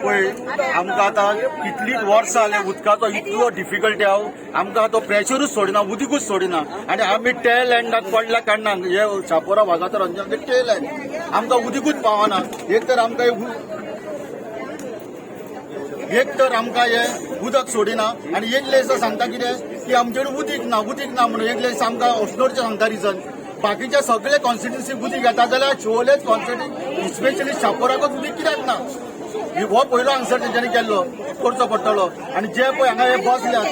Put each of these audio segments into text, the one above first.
पळय आमकां आतां कितलींच वर्सां जालें उदकाचो इतलो डिफिकल्टी आमकां तो प्रेशरूच सोडिना उदीकूच सोडिना आनी आमी टेल एंडाक पडल्या कारणान हे चापोरा वागातोर अंचल टेल एंड आमकां उदीकूच पावना एक तर आमकां हे उदक सोडिना आनी एक लेस सांगता कितें की आमचे कडेन उदीक ना म्हणून एक लेस आमकां ऑफनोरचें सांगता रिजन बाकीचे सगळे कॉन्स्टिट्युन्सी उदीक येता जाल्यार शिवोलेच कॉन्स्टिट्युन्सी स्पेशली चापोराकूच उदीक कित्याक ना हो पयलो आन्सर तेंच्यांनी केल्लो करचो पडटलो आनी जे पळय हांगा हे बसल्यात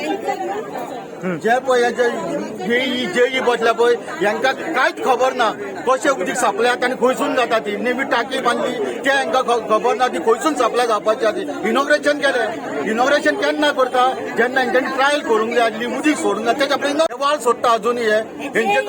जे पळय हे जेई बसल्या पळय हांकां कांयच खबर ना कशें उदीक सप्लाय आनी खंयसून जाता ती नेमी टाकी बांदली ते हांकां खबर ना ती खंयसून सप्लाय जावपाची आसा ती इनॉग्रेशन केलें इनॉग्रेशन केन्ना करता जेन्ना हेंच्यांनी ट्रायल करूंक जाय आसली उदीक सोडूंक जाय तेच्या पयलीं वाल सोडटा अजूनय हेंचे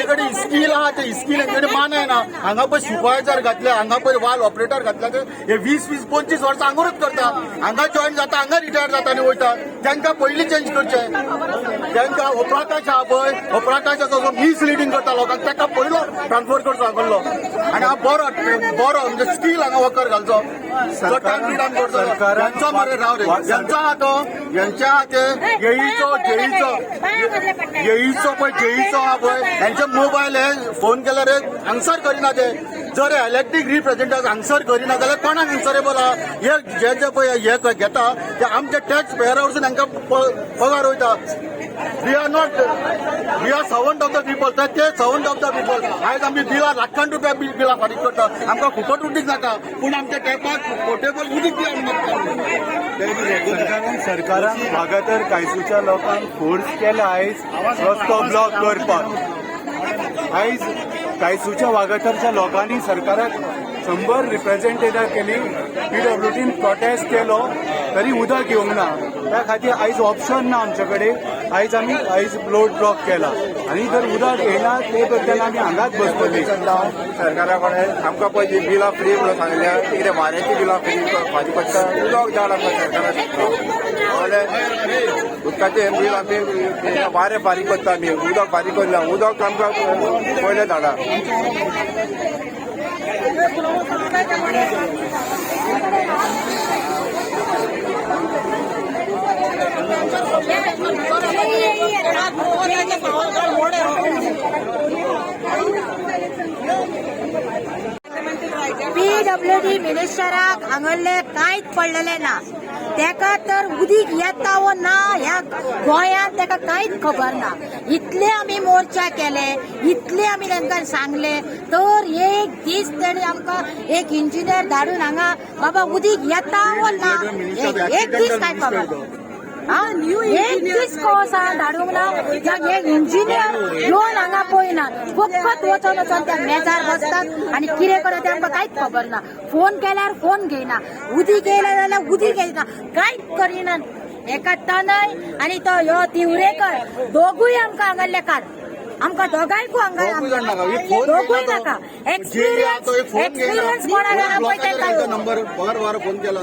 कडेन स्कील आहा ते स्कील हेंचे कडेन मानय ना हांगा पळय सुपरवायझर घातले हांगा पळय वाल ऑपरेटर घातले हे 20-25 वर्सां हांगूच करता हांगा जॉईन जाता हांगा रिटायर जाता आनी वयता तांकां पयलीं चेंज करचें तांकां हो प्रकाश आहा पळय हो प्रकाशाचो जो मिसलिडींग करता लोकांक ताका पयलो ट्रान्सफर करचो आसलो आनी हांव बरो म्हणजे स्कील हांगा वकर घालचो यांचो मरे राव रे यांचो आहा तो यांच्या आहा ते जेईचो पळय जेईचो आहा पळय यांचे मोबायल हे फोन केल्यार आन्सर करिना ते जर इलेक्ट्रीक रिप्रेझेंटेटिव्ह आन्सर करिना जाल्यार कोणाक आन्सरेबल आहा हे जे पळय हे घेता ते आमचे टॅक्स पेयरा वरसून हांकां पगार वयता we are servant of the people ते सर्वंट ऑफ द पीपल आयज आमी बिलां लाखान रुपया बिलां फारीक करता आमकां फुकट उदीक नाका पूण आमच्या टॅपाक पोर्टेबल उदीक सरकारान वागातर कायसूच्या लोकांक फोर्स केला आयज रस्तो ब्लॉक करपाक आयज कायसूच्या वागातरच्या लोकांनी सरकाराक 100 रिप्रेझेंटेटिव्ह केली PWDन प्रोटेस्ट केलो तरी उदक येवंक ना त्या खातीर आयज ऑप्शन ना आमचे कडेन आयज रोड ब्लॉक केला आनी जर उदक येना ते करतना आमी हांगाच बसतली सरकारा कडेन आमकां पळय जी बिलां फ्री म्हणून सांगल्या कितें वाऱ्याची बिलां फ्री फारीक पडटा उदक धाड आमकां सरकारान उदकाचें बील आमी वारें फारीक करता आमी उदक फारीक करना उदक आमकां पयलें धाडा PWD मिनिस्टराक हांगले कांयच पडलेले ना तेका तर उदीक येता व ना ह्या गोंयांत तेका कांयच खबर ना इतले आमी मोर्चा केले इतले आमी तांकां सांगले तर एक दीस तेणी आमकां एक इंजिनियर धाडून हांगा बाबा उदीक येता व ना एक दीस काय खबर एक दीस कोसा धाडूंक ना एक इंजिनियर येवन हांगा पळयना फकत वचून त्या मेजार बसतात आनी कितें करता तें आमकां कांयच खबर ना फोन केल्यार फोन घेयना उदीक येयलें जाल्यार उदीक येयना कांयच करिना एका तनय आनी तो ह्यो तिवरेकर दोगूय आमकां हांगाले कार आमकां दोगांयकू हांगा दोगूय नाका एक्सपिरियन्स कोणाक पळय तेका नंबर वार फोन केला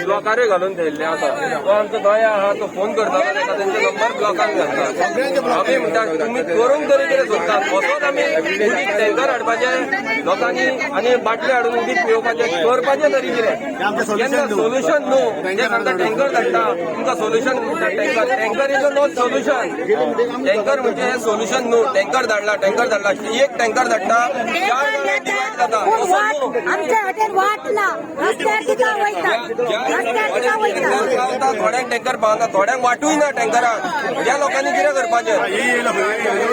ब्लॉकारे घालून थेयल्ले आसा तो आमचो दया आहा तो फोन करता तेका तेंचे नंबर ब्लॉकान घालता आमी म्हणटा तुमी करूंक तरी कितें सोदतात वचोन आमी उदीक टँकर हाडपाचे लोकांनी आनी बाटली हाडून उदीक पिवपाचें करपाचें तरी कितें केन्ना सोल्युशन न्हू ते सांगता टँकर धाडटा तुमकां solution tanker is no solution tanker म्हणजे सोल्युशन न्हू टँकर धाडला एक टँकर धाडटा 4 जाणां डिवायड जाता आमच्या हातीन वाट ना रस्त्यार कित्याक वयता थोड्यांक टँकर पावना थोड्यांक वाटूय ना टँकराक ह्या लोकांनी कितें करपाचें